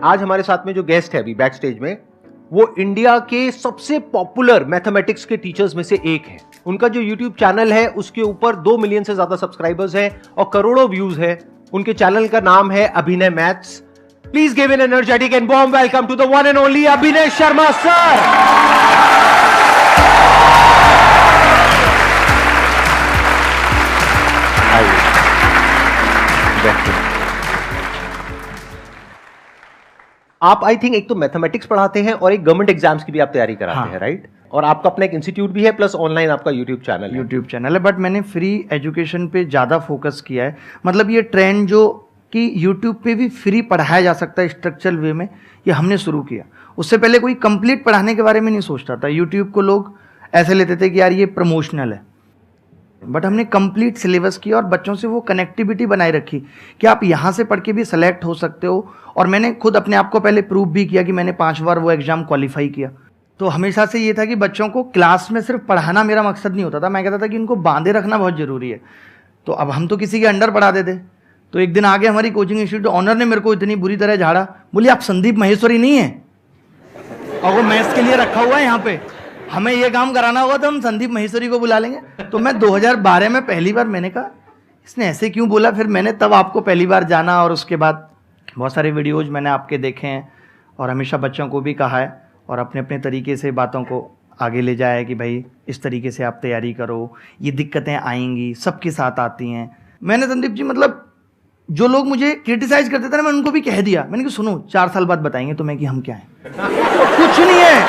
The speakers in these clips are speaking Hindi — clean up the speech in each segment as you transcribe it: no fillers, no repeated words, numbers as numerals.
आज हमारे साथ में जो गेस्ट है अभी बैक स्टेज में, वो इंडिया के सबसे पॉपुलर मैथमेटिक्स के टीचर्स में से एक है। उनका जो यूट्यूब चैनल है उसके ऊपर 2 मिलियन से ज्यादा सब्सक्राइबर्स हैं और करोड़ों व्यूज है। उनके चैनल का नाम है Abhinay maths. Please give an energetic and warm welcome to the one and only Abhinay Sharma sir. आप आई थिंक एक तो मैथमेटिक्स पढ़ाते हैं और एक गवर्नमेंट एग्जाम्स की भी आप तैयारी कराते हैं, राइट? और आपका अपना एक इंस्टीट्यूट भी है प्लस ऑनलाइन आपका यूट्यूब चैनल है। बट मैंने फ्री एजुकेशन पे ज़्यादा फोकस किया है। मतलब ये ट्रेंड जो कि यूट्यूब पे भी फ्री पढ़ाया जा सकता है स्ट्रक्चरल वे में, ये हमने शुरू किया। उससे पहले कोई कंप्लीट पढ़ाने के बारे में नहीं सोचता था। यूट्यूब को लोग ऐसे लेते थे कि यार ये प्रमोशनल है, बट हमने कंप्लीट सिलेबस किया और बच्चों से वो कनेक्टिविटी बनाए रखी कि आप यहाँ से पढ़ के भी सेलेक्ट हो सकते हो। और मैंने खुद अपने आप को पहले प्रूव भी किया कि मैंने 5 बार वो एग्ज़ाम क्वालिफाई किया। तो हमेशा से ये था कि बच्चों को क्लास में सिर्फ पढ़ाना मेरा मकसद नहीं होता था। मैं कहता था कि इनको बांधे रखना बहुत ज़रूरी है। तो अब हम तो किसी के अंडर पढ़ाते थे। तो एक दिन आगे हमारी कोचिंग इंस्टीट्यूट ऑनर ने मेरे को इतनी बुरी तरह झाड़ा, बोली आप संदीप महेश्वरी नहीं है और वो मैथ्स के लिए रखा हुआ है यहाँ पे, हमें ये काम कराना होगा तो हम संदीप महेश्वरी को बुला लेंगे। तो मैं 2012 में पहली बार मैंने कहा इसने ऐसे क्यों बोला। फिर मैंने तब आपको पहली बार जाना और उसके बाद बहुत सारे वीडियोज मैंने आपके देखे हैं और हमेशा बच्चों को भी कहा है और अपने अपने तरीके से बातों को आगे ले जाया है कि भाई इस तरीके से आप तैयारी करो, ये दिक्कतें आएंगी, सबके साथ आती हैं। मैंने संदीप जी मतलब जो लोग मुझे क्रिटिसाइज करते थे ना, मैं उनको भी कह दिया। मैंने कहा सुनो 4 साल बाद बताएंगे तुम्हें कि हम क्या हैं। कुछ नहीं है।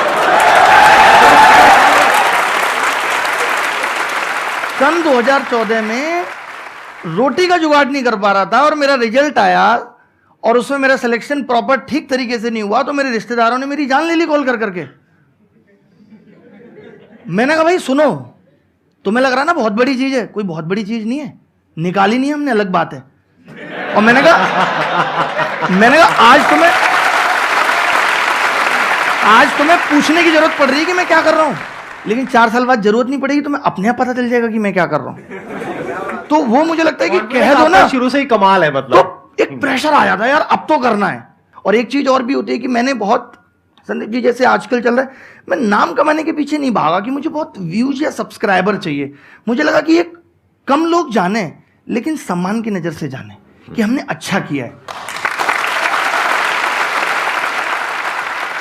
सन 2014 में रोटी का जुगाड़ नहीं कर पा रहा था और मेरा रिजल्ट आया और उसमें मेरा सिलेक्शन प्रॉपर ठीक तरीके से नहीं हुआ तो मेरे रिश्तेदारों ने मेरी जान ले ली कॉल कर करके। मैंने कहा भाई सुनो, तुम्हें लग रहा ना बहुत बड़ी चीज है, कोई बहुत बड़ी चीज नहीं है, निकाली नहीं हमने, अलग बात है। और मैंने कहा आज तुम्हें पूछने की जरूरत पड़ रही है कि मैं क्या कर रहा हूं, लेकिन 4 साल बाद जरूरत नहीं पड़ेगी, तुम्हें अपने आप पता चल जाएगा कि मैं क्या कर रहा हूं। तो वो मुझे लगता है कि कह दो ना, शुरू से ही कमाल है। मतलब तो एक प्रेशर आ जाता है यार अब तो करना है। और एक चीज और भी होती है कि मैंने बहुत, संदीप जी जैसे आजकल चल रहा है, मैं नाम कमाने के पीछे नहीं भागा कि मुझे बहुत व्यूज या सब्सक्राइबर चाहिए। मुझे लगा कि एक कम लोग जाने लेकिन सम्मान की नजर से जाने कि हमने अच्छा किया है।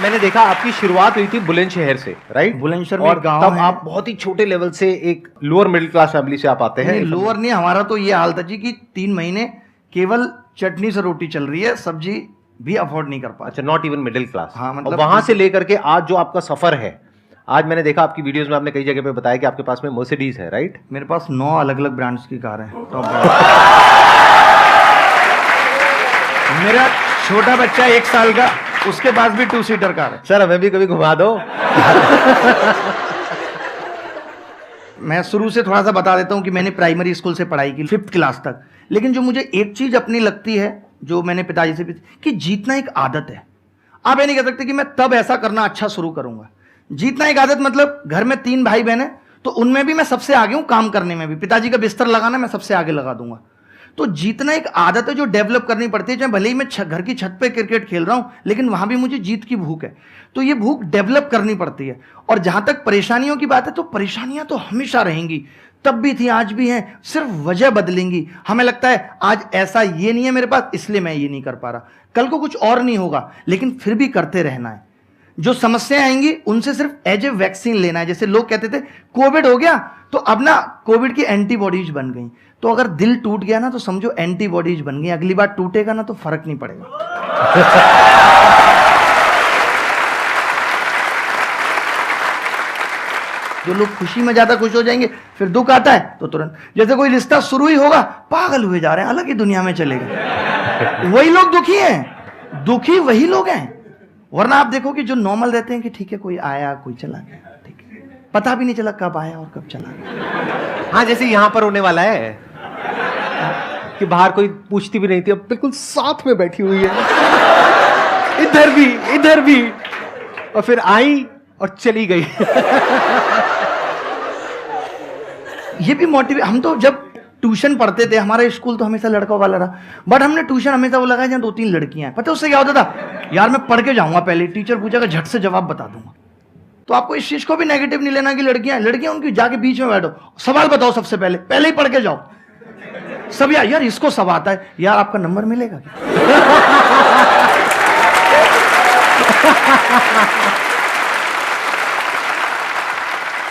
मैंने देखा आपकी शुरुआत हुई थी बुलंदशहर से, राइट? बुलंदशहर में और गांव तब है। आप बहुत ही छोटे लेवल से एक लोअर मिडिल क्लास फैमिली से आप आते हैं। लोअर नहीं, हमारा तो ये हाल था जी कि 3 महीने केवल चटनी से रोटी चल रही है, सब्जी भी अफोर्ड नहीं कर पा। अच्छा, नॉट इवन मिडिल क्लास। हाँ, मतलब वहां से लेकर के आज जो आपका सफर है, आज मैंने देखा आपकी वीडियोस में आपने कई जगह पे बताया कि आपके पास में मर्सिडीज है, राइट? मेरे पास 9 अलग अलग ब्रांड्स की कार है। मेरा छोटा बच्चा 1 साल का, उसके पास भी 2 सीटर कार है। सर हमें भी कभी घुमा दो। मैं शुरू से थोड़ा सा बता देता हूं कि मैंने प्राइमरी स्कूल से पढ़ाई की 5th क्लास तक। लेकिन जो मुझे एक चीज अपनी लगती है, जो मैंने पिताजी से भी, कि जीतना एक आदत है। आप ये नहीं कह सकते कि मैं तब ऐसा करना अच्छा शुरू करूंगा। जीतना एक आदत मतलब घर में 3 भाई बहन है तो उनमें भी मैं सबसे आगे हूं, काम करने में भी। पिताजी का बिस्तर लगाना मैं सबसे आगे लगा दूंगा। तो जीतना एक आदत है जो डेवलप करनी पड़ती है। चाहे भले ही मैं घर की छत पे क्रिकेट खेल रहा हूं, लेकिन वहां भी मुझे जीत की भूख है। तो ये भूख डेवलप करनी पड़ती है। और जहां तक परेशानियों की बात है, तो परेशानियां तो हमेशा रहेंगी, तब भी थी, आज भी हैं, सिर्फ वजह बदलेंगी। हमें लगता है आज ऐसा ये नहीं है मेरे पास, इसलिए मैं ये नहीं कर पा रहा। कल को कुछ और नहीं होगा, लेकिन फिर भी करते रहना है। जो समस्याएं आएंगी उनसे सिर्फ एज ए वैक्सीन लेना है। जैसे लोग कहते थे कोविड हो गया तो अब ना कोविड की एंटीबॉडीज बन गई। तो अगर दिल टूट गया ना तो समझो एंटीबॉडीज बन गई, अगली बार टूटेगा ना तो फर्क नहीं पड़ेगा। जो लोग खुशी में ज्यादा खुश हो जाएंगे, फिर दुख आता है तो तुरंत, जैसे कोई रिश्ता शुरू ही होगा पागल हुए जा रहे हैं, अलग ही दुनिया में चले गए। वही लोग दुखी हैं, दुखी वही लोग हैं। वरना आप देखो कि जो नॉर्मल रहते हैं कि ठीक है कोई आया कोई चला गया, ठीक है, पता भी नहीं चला कब आया और कब चला गया। हाँ, जैसे यहां पर होने वाला है कि बाहर कोई पूछती भी नहीं थी, अब बिल्कुल साथ में बैठी हुई है, इधर भी, और फिर आई और चली गई। ये भी मोटिवेट, हम तो जब ट्यूशन पढ़ते थे, हमारा स्कूल तो हमेशा लड़कों वाला रहा, बट हमने ट्यूशन हमेशा वो लगा जहाँ 2-3 लड़कियां हैं। पता है उससे क्या होता था, यार मैं पढ़ के जाऊंगा, पहले टीचर पूछेगा झट से जवाब बता दूंगा। तो आपको इस चीज को भी नेगेटिव नहीं लेना कि लड़कियां उनकी जाके बीच में बैठो, सवाल बताओ सबसे पहले ही पढ़ के जाओ। सब यार इसको सब आता है, यार आपका नंबर मिलेगा क्या?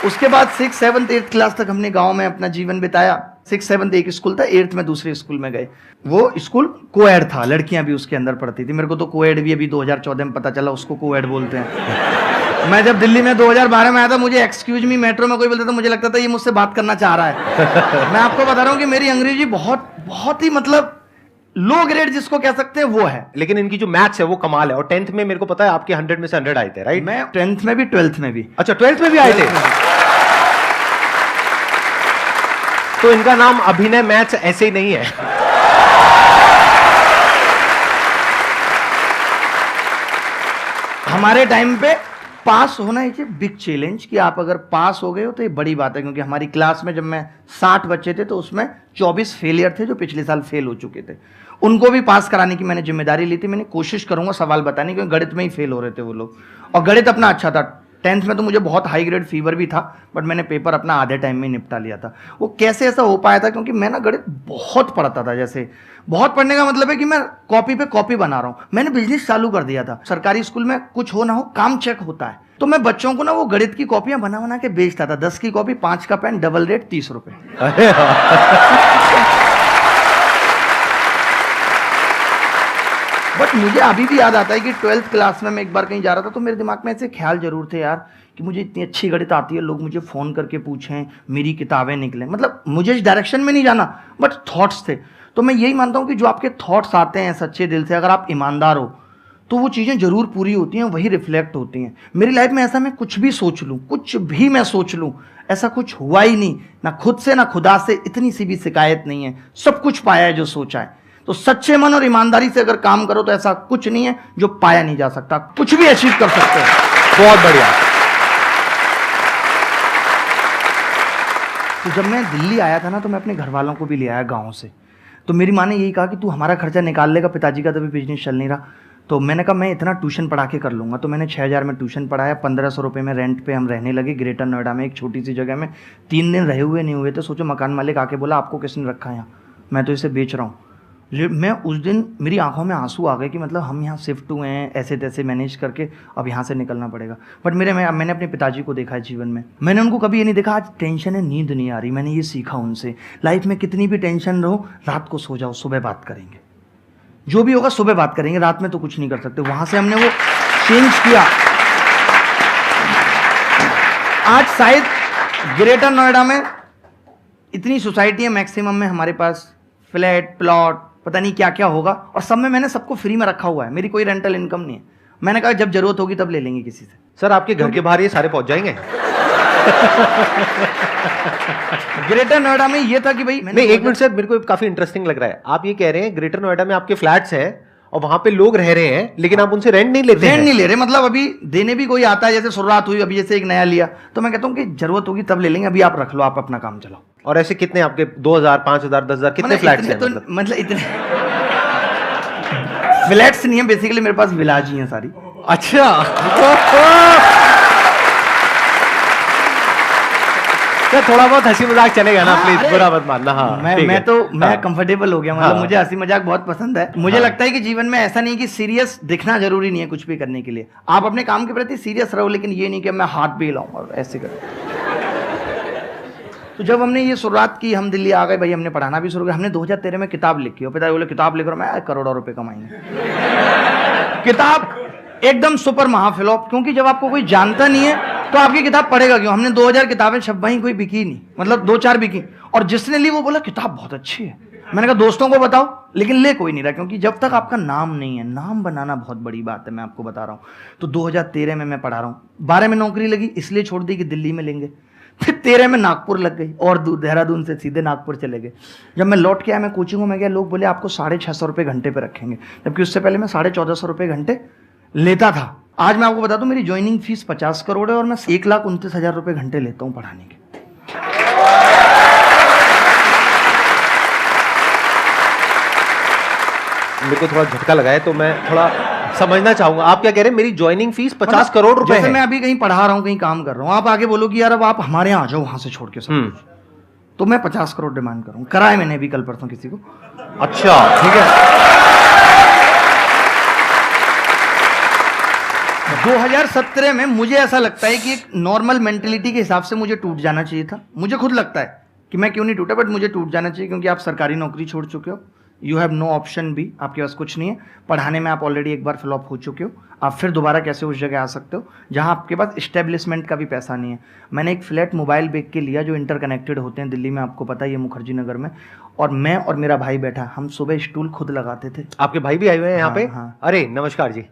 उसके बाद 6th 7th 8th क्लास तक हमने गांव में अपना जीवन बिताया। 6th 7th एक स्कूल था, 8th में दूसरे स्कूल में गए। वो स्कूल कोएड था, लड़कियां भी उसके अंदर पढ़ती थी। मेरे को तो कोएड भी अभी 2014 में पता चला उसको कोएड बोलते हैं। मैं जब दिल्ली में 2012 में आया था, मुझे एक्सक्यूज मी मेट्रो में कोई बोलता था, मुझे लगता था ये मुझसे बात करना चाह रहा है। मैं आपको बता रहा हूँ कि मेरी अंग्रेजी बहुत ही मतलब लो ग्रेड जिसको कह सकते हैं वो है। लेकिन इनकी जो मैथ्स है वो कमाल है। और 10th में मेरे को पता है आपके 100 में से 100 आए थे, राइट? मैं 10th में भी 12th में भी। अच्छा, 12th में भी आए थे। तो इनका नाम अभिनय मैथ्स ऐसे ही नहीं है। हमारे टाइम पे पास होना इज ए बिग चैलेंज, कि आप अगर पास हो गए हो तो ये बड़ी बात है। क्योंकि हमारी क्लास में जब मैं 60 बच्चे थे तो उसमें 24 फेलियर थे जो पिछले साल फेल हो चुके थे। उनको भी पास कराने की मैंने जिम्मेदारी ली थी। मैंने कोशिश करूंगा सवाल बताने, क्योंकि गणित में ही फेल हो रहे थे वो लोग, और गणित अपना अच्छा था। 10th में तो मुझे बहुत हाई ग्रेड फीवर भी था, बट मैंने पेपर अपना आधे टाइम में निपटा लिया था। वो कैसे ऐसा हो पाया था, क्योंकि मैं ना गणित बहुत पढ़ता था। जैसे बहुत पढ़ने का मतलब है कि मैं कॉपी पे कॉपी बना रहा हूँ। मैंने बिजनेस चालू कर दिया था। सरकारी स्कूल में कुछ हो ना हो काम चेक होता है, तो मैं बच्चों को ना वो गणित की कॉपियां बना बना के बेचता था। 10 की कॉपी 5 का पेन, डबल रेट 30 रुपए। बट मुझे अभी भी याद आता है कि 12th क्लास में मैं एक बार कहीं जा रहा था, तो मेरे दिमाग में ऐसे ख्याल जरूर थे यार कि मुझे इतनी अच्छी गणित आती है, लोग मुझे फोन करके पूछें, मेरी किताबें निकलें। मतलब मुझे इस डायरेक्शन में नहीं जाना, बट थॉट्स थे। तो मैं यही मानता हूँ कि जो आपके थॉट्स आते हैं सच्चे दिल से, अगर आप ईमानदार हो तो वो चीज़ें जरूर पूरी होती हैं, वही रिफ्लेक्ट होती हैं। मेरी लाइफ में ऐसा मैं कुछ भी सोच लूँ, कुछ भी मैं सोच लूँ, ऐसा कुछ हुआ ही नहीं, ना खुद से ना खुदा से इतनी सी भी शिकायत नहीं है। सब कुछ पाया है जो सोचा है। तो सच्चे मन और ईमानदारी से अगर काम करो तो ऐसा कुछ नहीं है जो पाया नहीं जा सकता, कुछ भी अचीव कर सकते हो। बहुत बढ़िया। तो जब मैं दिल्ली आया था ना, तो मैं अपने घर वालों को भी ले आया गाँव से। तो मेरी माँ ने यही कहा कि तू हमारा खर्चा निकाल लेगा, पिताजी का तभी बिजनेस चल नहीं रहा। तो मैंने कहा मैं इतना ट्यूशन पढ़ा के कर लूँगा। तो मैंने 6000 में ट्यूशन पढ़ाया, 1500 रुपये में रेंट पे हम रहने लगे ग्रेटर नोएडा में, एक छोटी सी जगह में। 3 दिन रहे हुए नहीं हुए थे। सोचो मकान मालिक आके बोला आपको किसने रखा है यहाँ, मैं तो इसे बेच रहा हूँ। मैं उस दिन मेरी आंखों में आंसू आ गए कि मतलब हम यहाँ शिफ्ट हुए हैं ऐसे तैसे मैनेज करके, अब यहाँ से निकलना पड़ेगा। बट मैंने अपने पिताजी को देखा है जीवन में, मैंने उनको कभी ये नहीं देखा आज टेंशन है नींद नहीं आ रही। मैंने ये सीखा उनसे, लाइफ में कितनी भी टेंशन रहो रात को सो जाओ, सुबह बात करेंगे, जो भी होगा सुबह बात करेंगे, रात में तो कुछ नहीं कर सकते। वहां से हमने वो चेंज किया। आज शायद ग्रेटर नोएडा में इतनी सोसाइटी है, मैक्सिमम में हमारे पास फ्लैट प्लॉट पता नहीं क्या क्या होगा, और सब में मैंने सबको फ्री में रखा हुआ है। मेरी कोई रेंटल इनकम नहीं है। मैंने कहा जब जरूरत होगी तब ले लेंगे किसी से। सर आपके घर के बाहर ये सारे पहुंच जाएंगे। ग्रेटर नोएडा में ये था कि भाई नहीं, एक मिनट सर, मेरे को काफी इंटरेस्टिंग लग रहा है। आप ये कह रहे हैं ग्रेटर नोएडा में आपके फ्लैट्स हैं और वहां पे लोग रह रहे हैं, लेकिन आप उनसे रेंट नहीं लेते? रेंट नहीं ले रहे, मतलब अभी देने भी कोई आता है, जैसे शुरुआत हुई अभी जैसे एक नया लिया, तो मैं कहता हूँ कि जरूरत होगी तब ले लेंगे, अभी आप रख लो, आप अपना काम चलाओ। और ऐसे कितने आपके 2000 5000 10,000 कितने फ्लैट्स हैं? मतलब इतने फ्लैट्स नहीं है, बेसिकली मेरे पास विलाज ही है सारी। अच्छा सर थोड़ा बहुत हंसी मजाक चलेगा ना, प्लीज बुरा मत मानना। हाँ मैं कंफर्टेबल हो गया, मतलब मुझे हंसी मजाक बहुत पसंद है। मुझे लगता है कि जीवन में ऐसा नहीं कि सीरियस दिखना जरूरी नहीं है कुछ भी करने के लिए। आप अपने काम के प्रति सीरियस रहो, लेकिन ये नहीं कि मैं हाथ भी हिलाऊंगा और ऐसे कर। तो जब हमने ये शुरुआत की, हम दिल्ली आ गए भाई, हमने पढ़ाना भी शुरू किया। हमने 2013 में किताब लिखी, और पिताजी बोले किताब लिख रहा हूं मैं, करोड़ों रुपए कमाएंगे। किताब एकदम सुपर महाफ्लॉप, क्योंकि जब आपको कोई जानता नहीं है तो आपकी किताब पढ़ेगा क्यों। हमने 2000 किताबें छपवाई, कोई बिकी नहीं, मतलब 2-4 बिकी, और जिसने ली वो बोला किताब बहुत अच्छी है। मैंने कहा दोस्तों को बताओ, लेकिन ले कोई नहीं रहा, क्योंकि जब तक आपका नाम नहीं है, नाम बनाना बहुत बड़ी बात है, मैं आपको बता रहा हूँ। तो 2013 में मैं पढ़ा रहा हूँ, 12 में नौकरी लगी, इसलिए छोड़ दी कि दिल्ली में लेंगे। फिर 13 में नागपुर लग गई, और देहरादून से सीधे नागपुर चले गए। जब मैं लौट के आया, मैं कोचिंग में गया, लोग बोले आपको 650 रुपये घंटे पे रखेंगे, जबकि उससे पहले मैं 1450 रुपये घंटे लेता था। आज मैं आपको बता दूं मेरी ज्वाइनिंग फीस 50 करोड़ है, और मैं 1,29,000 रुपये घंटे लेता हूं पढ़ाने के। को थोड़ा झटका लगा है, तो मैं थोड़ा समझना चाहूंगा। आप क्या कह रहे हैं? मेरी ज्वाइनिंग फीस 50 करोड़ रुपए जैसे है। मैं अभी कहीं पढ़ा रहा हूँ, कहीं काम कर रहा हूँ, आप आगे बोलो कि यार अब आप हमारे यहाँ आ जाओ वहां से छोड़ के सब कुछ, तो मैं 50 करोड़ डिमांड करूँ। कराए मैंने अभी कल परसों किसी को। अच्छा, ठीक है। 2017 में मुझे ऐसा लगता है कि एक नॉर्मल मेंटेलिटी के हिसाब से मुझे टूट जाना चाहिए था। मुझे खुद लगता है कि मैं क्यों नहीं टूटा, बट मुझे टूट जाना चाहिए, क्योंकि आप सरकारी नौकरी छोड़ चुके हो। You have no option B, आपके पास कुछ नहीं है। पढ़ाने में आप ऑलरेडी एक बार फ्लॉप हो चुके हो, आप फिर दोबारा कैसे उस जगह आ सकते हो जहां आपके पास इस्टेब्लिशमेंट का भी पैसा नहीं है। मैंने एक फ्लैट मोबाइल बेच के लिया जो इंटरकनेक्टेड होते हैं दिल्ली में, आपको पता है, ये मुखर्जी नगर में। और मैं और मेरा भाई बैठा, हम सुबह स्टूल खुद लगाते थे। आपके भाई भी आए हुए हैं यहाँ पे? हाँ। अरे नमस्कार जी।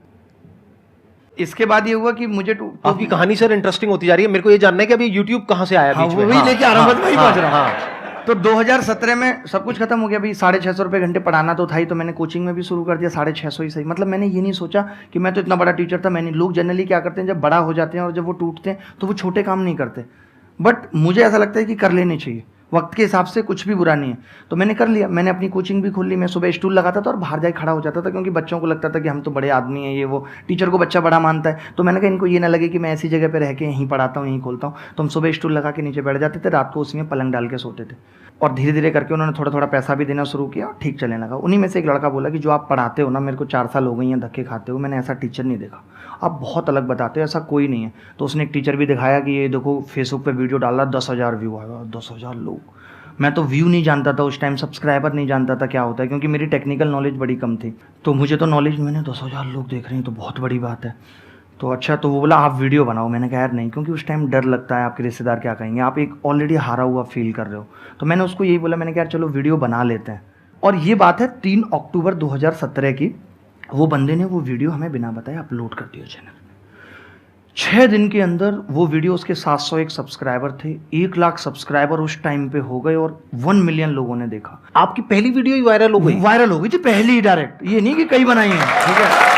इसके बाद ये हुआ कि मुझे आपकी कहानी सर इंटरेस्टिंग होती जा रही है। मेरे को ये जानना है कि अभी यूट्यूब कहाँ से आया बीच में? वही लेके आ रहा हूँ, वही पहुंच रहा हूँ। हाँ। तो 2017 में सब कुछ खत्म हो गया। भाई 650 रुपये घंटे पढ़ाना तो था ही, तो मैंने कोचिंग में भी शुरू कर दिया। 650 ही सही। मतलब मैंने ये नहीं सोचा कि मैं तो इतना बड़ा टीचर था। मैंने, लोग जनरली क्या करते हैं, जब बड़ा हो जाते हैं और जब वो टूटते हैं तो वो छोटे काम नहीं करते, बट मुझे ऐसा लगता है कि कर लेने चाहिए। वक्त के हिसाब से कुछ भी बुरा नहीं है, तो मैंने कर लिया। मैंने अपनी कोचिंग भी खोल ली। मैं सुबह स्टूल लगाता था और बाहर जाके खड़ा हो जाता था, क्योंकि बच्चों को लगता था कि हम तो बड़े आदमी हैं, ये वो। टीचर को बच्चा बड़ा मानता है, तो मैंने कहा इनको ये ना लगे कि मैं ऐसी जगह पे रह के यहीं पढ़ाता हूँ, यहीं खोलता हूँ। तो हम सुबह स्टूल लगा के नीचे बैठ जाते थे, रात को उसी में पलंग डाल के सोते थे। और धीरे धीरे करके उन्होंने थोड़ा थोड़ा पैसा भी देना शुरू किया और ठीक चलने लगा। उन्हीं में से एक लड़का बोला कि जो आप पढ़ाते हो ना, मेरे को 4 साल हो गए हैं धक्के खाते हो, मैंने ऐसा टीचर नहीं देखा, आप बहुत अलग बताते हो, ऐसा कोई नहीं है। तो उसने एक टीचर भी दिखाया कि ये देखो फेसबुक पे वीडियो डाला, 10,000 व्यू आएगा। 10,000 लोग। मैं तो व्यू नहीं जानता था उस टाइम, सब्सक्राइबर नहीं जानता था क्या होता है, क्योंकि मेरी टेक्निकल नॉलेज बड़ी कम थी। तो मुझे तो नॉलेज, मैंने 10,000 लोग देख रहे हैं तो बहुत बड़ी बात है। तो अच्छा, तो वो बोला आप वीडियो बनाओ। मैंने कहा यार नहीं, क्योंकि उस टाइम डर लगता है आपके रिश्तेदार क्या कहेंगे, आप एक ऑलरेडी हारा हुआ फील कर रहे हो। तो मैंने उसको यही बोला, मैंने कहा यार चलो वीडियो बना लेते हैं। और ये बात है 3 अक्टूबर 2017 की। वो बंदे ने वो वीडियो हमें बिना बताए अपलोड कर दिया चैनल। 6 दिन के अंदर वो वीडियो, उसके 701 सब्सक्राइबर थे, 1 लाख सब्सक्राइबर उस टाइम पे हो गए और 1 मिलियन लोगों ने देखा। आपकी पहली वीडियो ही वायरल हो गई? वायरल हो गई थी पहली ही, डायरेक्ट। ये नहीं कि कई बनाई है, ठीक है।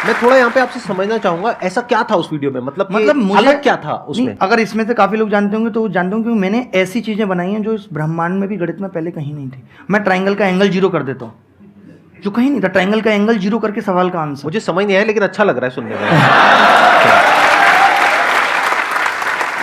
मैं थोड़ा यहाँ पे आपसे समझना चाहूंगा, ऐसा क्या था उस वीडियो में? मतलब मुझे अलग क्या था उसमें? अगर इसमें से काफी लोग जानते होंगे तो जानते होंगे कि मैंने ऐसी चीजें बनाई हैं जो इस ब्रह्मांड में भी, गणित में पहले कहीं नहीं थी। मैं ट्राइंगल का एंगल 0 कर देता हूँ, जो कहीं नहीं था। ट्राइंगल का एंगल 0 करके सवाल का आंसर। मुझे समझ नहीं आया, लेकिन अच्छा लग रहा है सुनने में।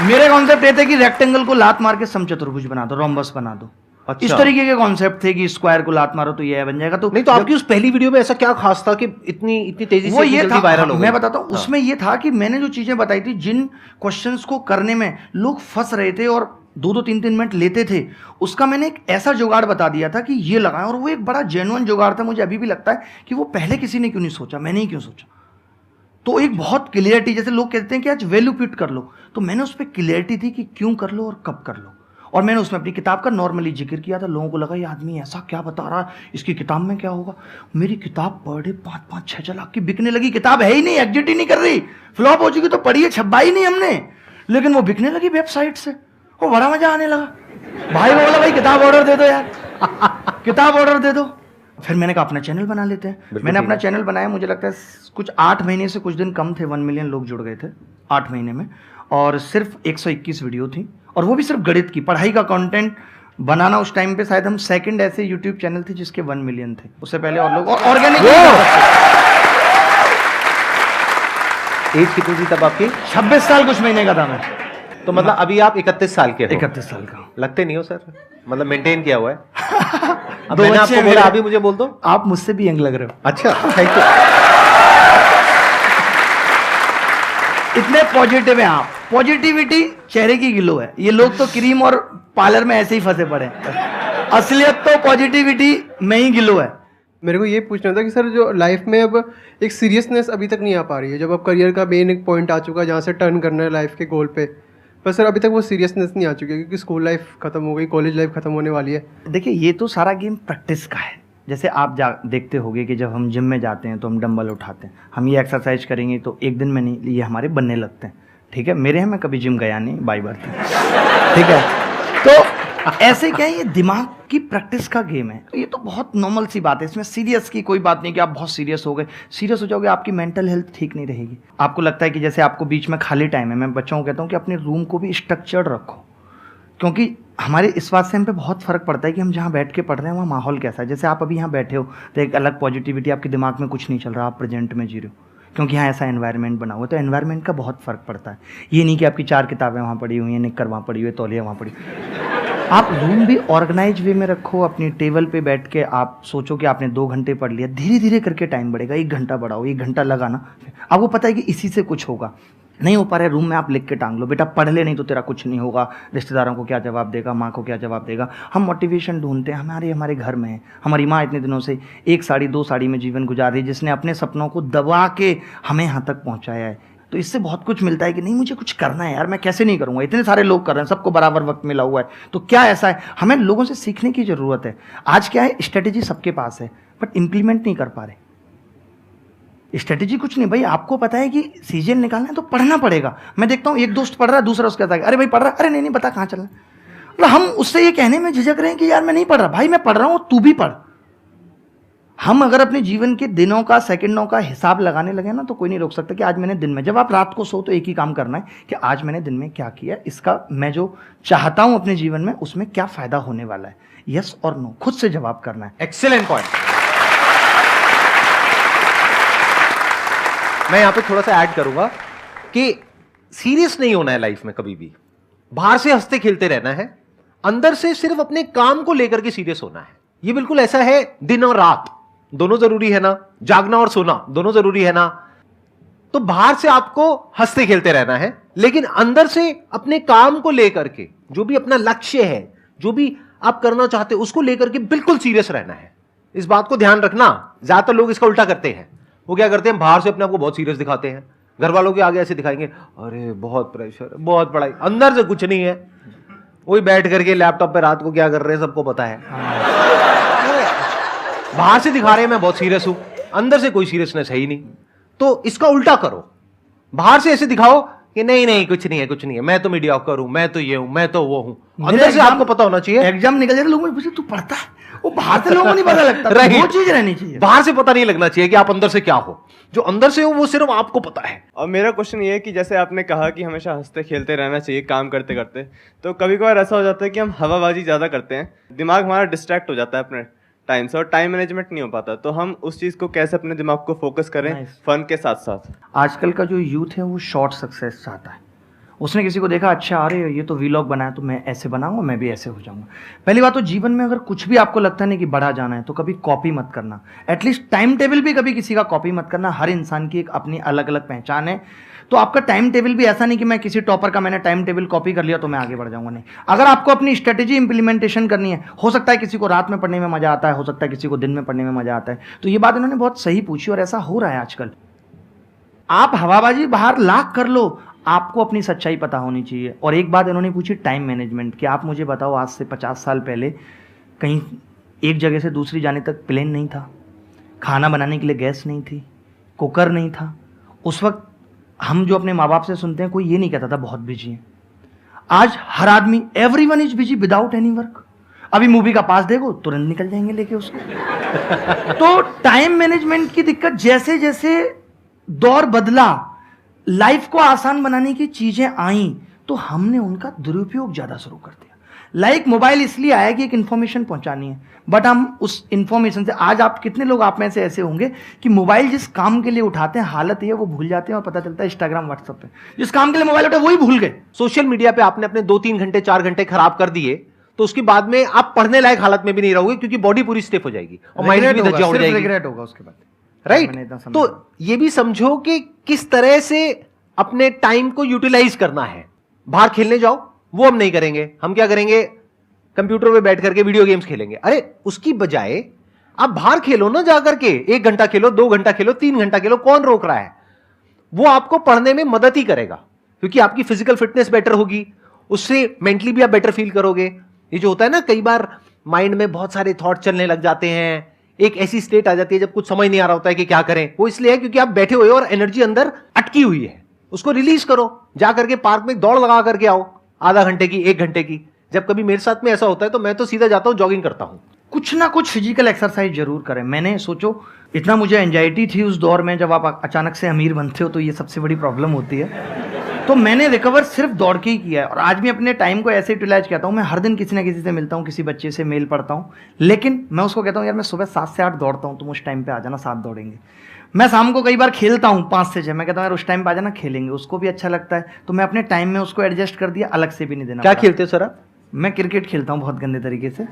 मेरे कॉन्सेप्ट ये थे कि रेक्टेंगल को लात मार के समचतुर्भुज बना दो, रोम्बस बना दो। अच्छा। इस तरीके के कॉन्सेप्ट थे कि स्क्वायर को लात मारो तो ये बन जाएगा। तो नहीं, तो आपकी उस पहली वीडियो में ऐसा क्या खास था कि इतनी तेजी से ये जल्दी वायरल हो गई? मैं बताता हूँ। उसमें ये था कि मैंने जो चीजें बताई थी, जिन क्वेश्चंस को करने में लोग फंस रहे थे और 2-2 3-3 मिनट लेते थे, उसका मैंने एक ऐसा जुगाड़ बता दिया था कि ये लगाएं। और वो एक बड़ा जेन्युइन जुगाड़ था। मुझे अभी भी लगता है कि वो पहले किसी ने क्यों नहीं सोचा, मैंने ही क्यों सोचा। तो एक बहुत क्लियरिटी, जैसे लोग कहते हैं कि आज वैल्यू पिट कर लो, तो मैंने उस पर क्लियरिटी थी कि क्यों कर लो और कब कर लो। और मैंने उसमें अपनी किताब का नॉर्मली जिक्र किया था। लोगों को लगा ये आदमी ऐसा क्या बता रहा है, इसकी किताब में क्या होगा। मेरी किताब पर डे 5-5-6 लाख की बिकने लगी। किताब है ही नहीं, एग्जिट ही नहीं कर रही, फ्लॉप हो चुकी, तो पढ़ी है, छपा ही नहीं हमने, लेकिन वो बिकने लगी वेबसाइट से। वो बड़ा मजा आने लगा। भाई को बोला भाई किताब ऑर्डर दे दो यार, किताब ऑर्डर दे दो। फिर मैंने कहा अपना चैनल बना लेते हैं। मैंने अपना चैनल बनाया, मुझे लगता है कुछ 8 महीने से कुछ दिन कम थे, 1 मिलियन लोग जुड़ गए थे 8 महीने में। और सिर्फ 121 वीडियो थी, और वो भी सिर्फ गणित की, पढ़ाई का कंटेंट बनाना। उस टाइम पे शायद हम सेकंड ऐसे यूट्यूब चैनल थे जिसके 1 मिलियन थे। उससे पहले और लोग ऑर्गेनिक। एज कितनी थी तब आपकी? 26 साल कुछ महीने का था मैं। तो मतलब अभी आप 31 साल के हो? 31 साल का। लगते नहीं हो सर, मतलब मेंटेन किया हुआ है। अब दो मैंने बच्चे आपको बोला, अभी मुझे बोल दो। आप मुझसे भी यंग लग रहे हो। अच्छा, थैंक यू। इतने पॉजिटिव हैं आप। पॉजिटिविटी चेहरे की ग्लो है। ये लोग तो क्रीम और पार्लर में ऐसे ही फंसे पड़े हैं। असलियत तो पॉजिटिविटी में ही ग्लो है। मेरे को ये पूछना था कि सर जो लाइफ में अब एक सीरियसनेस अभी तक नहीं आ पा रही है, जब अब करियर का मेन एक पॉइंट आ चुका है जहाँ से टर्न करना है लाइफ के गोल पे, पर सर अभी तक वो सीरियसनेस नहीं आ चुकी है, क्योंकि स्कूल लाइफ खत्म हो गई, कॉलेज लाइफ खत्म होने वाली है। देखिए, ये तो सारा गेम प्रैक्टिस का है। जैसे आप देखते होंगे कि जब हम जिम में जाते हैं तो हम डंबल उठाते हैं, हम ये एक्सरसाइज करेंगे तो एक दिन में नहीं, ये हमारे बनने लगते हैं। ठीक है, मेरे हैं, मैं कभी जिम गया नहीं, बाई बर्थ। ठीक है, तो ऐसे क्या है, ये दिमाग की प्रैक्टिस का गेम है। ये तो बहुत नॉर्मल सी बात है, इसमें सीरियस की कोई बात नहीं कि आप बहुत सीरियस हो गए। सीरियस हो जाओगे, आपकी मेंटल हेल्थ ठीक नहीं रहेगी। आपको लगता है कि जैसे आपको बीच में खाली टाइम है, मैं बच्चों को कहता हूँ कि अपने रूम को भी स्ट्रक्चर्ड रखो, क्योंकि हमारे इस बात से हम पे बहुत फ़र्क पड़ता है कि हम जहाँ बैठ के पढ़ रहे हैं वहाँ माहौल कैसा है। जैसे आप अभी यहाँ बैठे हो तो एक अलग पॉजिटिविटी, आपके दिमाग में कुछ नहीं चल रहा, आप प्रेजेंट में जी रहे हो, क्योंकि यहाँ ऐसा एनवायरनमेंट बना हुआ है। तो एनवायरनमेंट का बहुत फ़र्क पड़ता है। ये नहीं कि आपकी 4 किताबें वहाँ पड़ी हुई हैं, निक्कर वहाँ पड़ी हुई है, तौलिया वहाँ पड़ी। आप रूम भी ऑर्गेनाइज वे में रखो, अपनी टेबल पे बैठ के आप सोचो कि आपने 2 घंटे पढ़ लिया, धीरे धीरे करके टाइम बढ़ेगा, 1 घंटा बढ़ाओ, 1 घंटा लगाना, आपको पता है कि इसी से कुछ होगा। नहीं हो पा रहा है, रूम में आप लिख के टांग लो, बेटा पढ़ ले, नहीं तो तेरा कुछ नहीं होगा, रिश्तेदारों को क्या जवाब देगा, माँ को क्या जवाब देगा। हम मोटिवेशन ढूंढते हैं, हमारे घर में है। हमारी माँ इतने दिनों से 1 साड़ी 2 साड़ी में जीवन गुजार रही है, जिसने अपने सपनों को दबा के हमें यहाँ तक पहुँचाया है। तो इससे बहुत कुछ मिलता है कि नहीं मुझे कुछ करना है यार, मैं कैसे नहीं करूँगा, इतने सारे लोग कर रहे हैं, सबको बराबर वक्त मिला हुआ है, तो क्या ऐसा है। हमें लोगों से सीखने की ज़रूरत है। आज क्या है, स्ट्रेटेजी सबके पास है बट इम्प्लीमेंट नहीं कर पा रहे। स्ट्रेटेजी कुछ नहीं भाई, आपको पता है कि सीजन निकालना है तो पढ़ना पड़ेगा। मैं देखता हूँ एक दोस्त पढ़ रहा है, दूसरा उसके कहता है अरे भाई पढ़ रहा है, अरे नहीं पता कहाँ चल रहा है। मतलब हम उससे ये कहने में झिझक रहे हैं कि यार मैं नहीं पढ़ रहा, भाई मैं पढ़ रहा हूँ, तू भी पढ़। हम अगर अपने जीवन के दिनों का, सेकंडों का हिसाब लगाने लगे ना, तो कोई नहीं रोक सकता कि आज मैंने दिन में, जब आप रात को सो तो एक ही काम करना है कि आज मैंने दिन में क्या किया, इसका मैं जो चाहता हूं अपने जीवन में उसमें क्या फायदा होने वाला है, यस और नो, खुद से जवाब करना है। Excellent point. मैं यहां पे थोड़ा सा ऐड करूंगा कि सीरियस नहीं होना है लाइफ में कभी भी, बाहर से हंसते खेलते रहना है, अंदर से सिर्फ अपने काम को लेकर के सीरियस होना है। ये बिल्कुल ऐसा है, दिन और रात दोनों जरूरी है ना, जागना और सोना दोनों जरूरी है ना। तो बाहर से आपको हंसते खेलते रहना है, लेकिन अंदर से अपने काम को लेकर के, जो भी अपना लक्ष्य है, जो भी आप करना चाहते हो उसको लेकर के बिल्कुल सीरियस रहना है। इस बात को ध्यान रखना। ज्यादातर लोग इसका उल्टा करते हैं। वो क्या करते हैं, बाहर से अपने आप को बहुत सीरियस दिखाते हैं, घर वालों के आगे ऐसे दिखाएंगे अरे बहुत प्रेशर, बहुत पढ़ाई, अंदर से कुछ नहीं है। वही बैठ करके लैपटॉप पे रात को क्या कर रहे हैं सबको पता है। बाहर से दिखा रहे हैं मैं बहुत सीरियस हूं, अंदर से कोई सीरियसनेस है ही नहीं। तो इसका उल्टा करो, बाहर से ऐसे दिखाओ कि नहीं कुछ नहीं है, मैं तो मीडियोकर हूं, मैं तो ये हूं, मैं तो वो हूं। अंदर से आपको पता होना चाहिए। एग्जाम निकल जाए लोगों पूछे तू पढ़ता है, वो बाहर से लोगों को नहीं पता लगता। वो चीज रहनी चाहिए, बाहर से पता नहीं लगना चाहिए कि आप अंदर से क्या हो। जो अंदर से हो वो सिर्फ आपको पता है। और मेरा क्वेश्चन ये है कि जैसे आपने कहा कि हमेशा हंसते खेलते रहना चाहिए काम करते करते, तो कभी कभार ऐसा हो जाता है कि हम हवाबाजी ज़्यादा करते हैं, दिमाग हमारा डिस्ट्रैक्ट हो जाता है अपने टाइम से और टाइम मैनेजमेंट नहीं हो पाता। तो हम उस चीज़ को कैसे अपने दिमाग को फोकस करें फन के साथ साथ। आजकल का जो यूथ है वो शॉर्ट सक्सेस चाहता है। उसने किसी को देखा, अच्छा अरे ये तो वीलॉग बनाया तो मैं ऐसे बनाऊंगा, मैं भी ऐसे हो जाऊंगा। पहली बात तो जीवन में अगर कुछ भी आपको लगता है ना कि बड़ा जाना है तो कभी कॉपी मत करना। एटलीस्ट टाइम टेबल भी कभी किसी का कॉपी मत करना। हर इंसान की एक अपनी अलग अलग पहचान है। तो आपका टाइम टेबल भी ऐसा नहीं कि मैं किसी टॉपर का मैंने टाइम टेबल कॉपी कर लिया तो मैं आगे बढ़ जाऊंगा, नहीं। अगर आपको अपनी स्ट्रेटेजी इंप्लीमेंटेशन करनी है, हो सकता है किसी को रात में पढ़ने में मजा आता है, हो सकता है किसी को दिन में पढ़ने में मजा आता है। तो ये बात इन्होंने बहुत सही पूछी और ऐसा हो रहा है आजकल। आप हवाबाजी बाहर लाख कर लो, आपको अपनी सच्चाई पता होनी चाहिए। और एक बात इन्होंने पूछी टाइम मैनेजमेंट की। आप मुझे बताओ, आज से 50 साल पहले कहीं एक जगह से दूसरी जाने तक प्लेन नहीं था, खाना बनाने के लिए गैस नहीं थी, कुकर नहीं था। उस वक्त हम जो अपने माँ बाप से सुनते हैं, कोई ये नहीं कहता था बहुत बिजी है। आज हर आदमी, everyone is busy without any work. अभी मूवी का पास देखो, तुरंत निकल जाएंगे लेके उसको। तो टाइम मैनेजमेंट की दिक्कत, जैसे जैसे दौर बदला, लाइफ को आसान बनाने की चीजें आई, तो हमने उनका दुरुपयोग ज्यादा शुरू कर दिया। लाइक मोबाइल इसलिए आया कि एक इंफॉर्मेशन पहुंचानी है, बट हम उस इंफॉर्मेशन से, आज आप कितने लोग आप में से ऐसे होंगे कि मोबाइल जिस काम के लिए उठाते हैं, हालत ये वो भूल जाते हैं और पता चलता है इंस्टाग्राम व्हाट्सएप पे जिस काम के लिए मोबाइल उठाए वही भूल गए। सोशल मीडिया पे आपने अपने 2-3 घंटे 4 घंटे खराब कर दिए तो उसके बाद में आप पढ़ने लायक हालत में भी नहीं रहोगे, क्योंकि बॉडी पूरी स्टिफ हो जाएगी और माइंड भी धज्जियां उड़ जाएगी। रिग्रेट होगा उसके बाद, राइट। तो ये भी समझो कि किस तरह से अपने टाइम को यूटिलाइज करना है। बाहर खेलने जाओ, वो हम नहीं करेंगे। हम क्या करेंगे, कंप्यूटर पे बैठ करके वीडियो गेम्स खेलेंगे। अरे उसकी बजाय आप बाहर खेलो ना, जाकर के 1 घंटा खेलो, 2 घंटा खेलो, 3 घंटा खेलो, कौन रोक रहा है। वो आपको पढ़ने में मदद ही करेगा, क्योंकि आपकी फिजिकल फिटनेस बेटर होगी, उससे मेंटली भी आप बेटर फील करोगे। ये जो होता है ना, कई बार माइंड में बहुत सारे थॉट चलने लग जाते हैं, एक ऐसी स्टेट आ जाती है जब कुछ समझ नहीं आ रहा होता है कि क्या करें। वो इसलिए है क्योंकि आप बैठे हुए हो और एनर्जी अंदर अटकी हुई है। उसको रिलीज करो, जा करके पार्क में दौड़ लगा करके आओ, आधा घंटे की, 1 घंटे की। जब कभी मेरे साथ में ऐसा होता है तो मैं तो सीधा जाता हूं, जॉगिंग करता हूं। कुछ ना कुछ फिजिकल एक्सरसाइज जरूर करें। मैंने सोचो, इतना मुझे एंजाइटी थी उस दौर में, जब आप अचानक से अमीर बनते हो तो ये सबसे बड़ी प्रॉब्लम होती है। तो मैंने रिकवर सिर्फ दौड़ के ही किया है, और आज भी अपने टाइम को ऐसे यूटिलाइज करता हूँ। मैं हर दिन किसी ना किसी से मिलता हूँ, किसी बच्चे से मेल पढ़ता हूँ, लेकिन मैं उसको कहता हूँ यार मैं सुबह 7 से 8 दौड़ता हूँ, तुम उस टाइम पे आ जाना, 7 दौड़ेंगे। मैं शाम को कई बार खेलता हूँ 5 से 6, मैं कहता हूँ यार उस टाइम पे आ जाना, खेलेंगे, उसको भी अच्छा लगता है। तो मैं अपने टाइम में उसको एडजस्ट कर दिया, अलग से भी नहीं देना। क्या खेलते हो सर आप? मैं क्रिकेट खेलता हूँ बहुत गंदे तरीके से।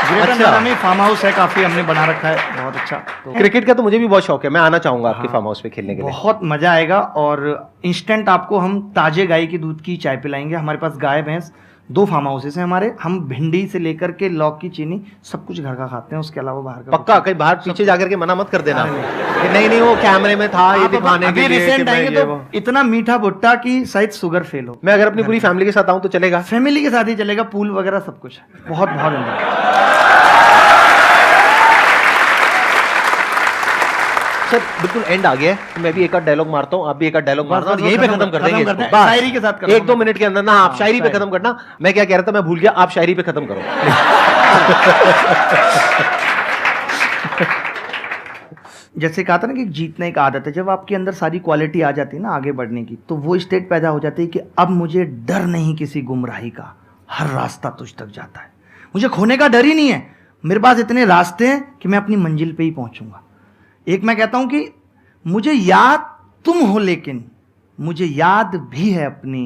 ग्रेटर नोएडा में फार्म हाउस है, काफी हमने बना रखा है, बहुत अच्छा। तो क्रिकेट का तो मुझे भी बहुत शौक है, मैं आना चाहूंगा आपके फार्म हाउस पे खेलने के लिए। बहुत मजा आएगा, और इंस्टेंट आपको हम ताजे गाय की दूध की चाय पिलाएंगे। हमारे पास गाय भैंस 2 फार्म हाउसेस हैं हमारे। हम भिंडी से लेकर के लौक की चीनी सब कुछ घर का खाते हैं, उसके अलावा बाहर का पक्का कहीं बाहर पीछे जाकर के मना मत कर देना कि नहीं वो कैमरे में था ये दिखाने के लिए। रिसेंट आएंगे तो इतना मीठा भुट्टा कि शायद शुगर फेल हो। मैं अगर अपनी पूरी फैमिली के साथ आऊं तो चलेगा? फैमिली के साथ ही चलेगा, पूल वगैरह सब कुछ है, बहुत बहुत enjoy। सर बिल्कुल एंड आ गया है, तो मैं भी एक आध डायलॉग मारता हूँ, आप भी एक आध डायलॉग मारना, और बस यहीं पे खत्म खत्म कर देंगे इसको। करते हैं। बस शायरी के साथ करता 1-2 हूँ। मिनट के अंदर ना, आप शायरी पे खत्म करना। मैं क्या कह रहा था, मैं भूल गया, आप शायरी पे खत्म करो। जैसे कहा था ना कि जीतना एक आदत है, जब आपके अंदर सारी क्वालिटी आ जाती है ना आगे बढ़ने की, तो वो स्टेट पैदा हो जाती है कि अब मुझे डर नहीं किसी गुमराही का, हर रास्ता तुझ तक जाता है। मुझे खोने का डर ही नहीं है, मेरे पास इतने रास्ते हैं कि मैं अपनी मंजिल पे ही पहुंचूंगा। एक मैं कहता हूं कि मुझे याद तुम हो, लेकिन मुझे याद भी है अपनी,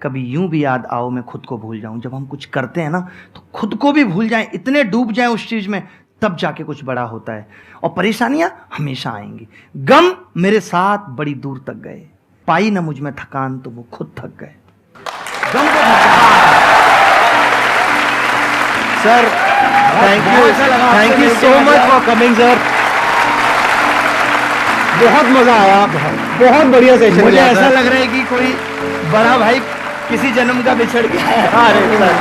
कभी यूं भी याद आओ मैं खुद को भूल जाऊं। जब हम कुछ करते हैं ना तो खुद को भी भूल जाएं, इतने डूब जाएं उस चीज में, तब जाके कुछ बड़ा होता है। और परेशानियां हमेशा आएंगी, गम मेरे साथ बड़ी दूर तक गए, पाई ना मुझ में थकान तो वो खुद थक गए। गम को sir thank you so much for coming sir, बहुत मजा आया, बहुत बढ़िया सेशन। मुझे ऐसा लग रहा है कि कोई बड़ा भाई किसी जन्म का बिछड़ गया है। अरे सर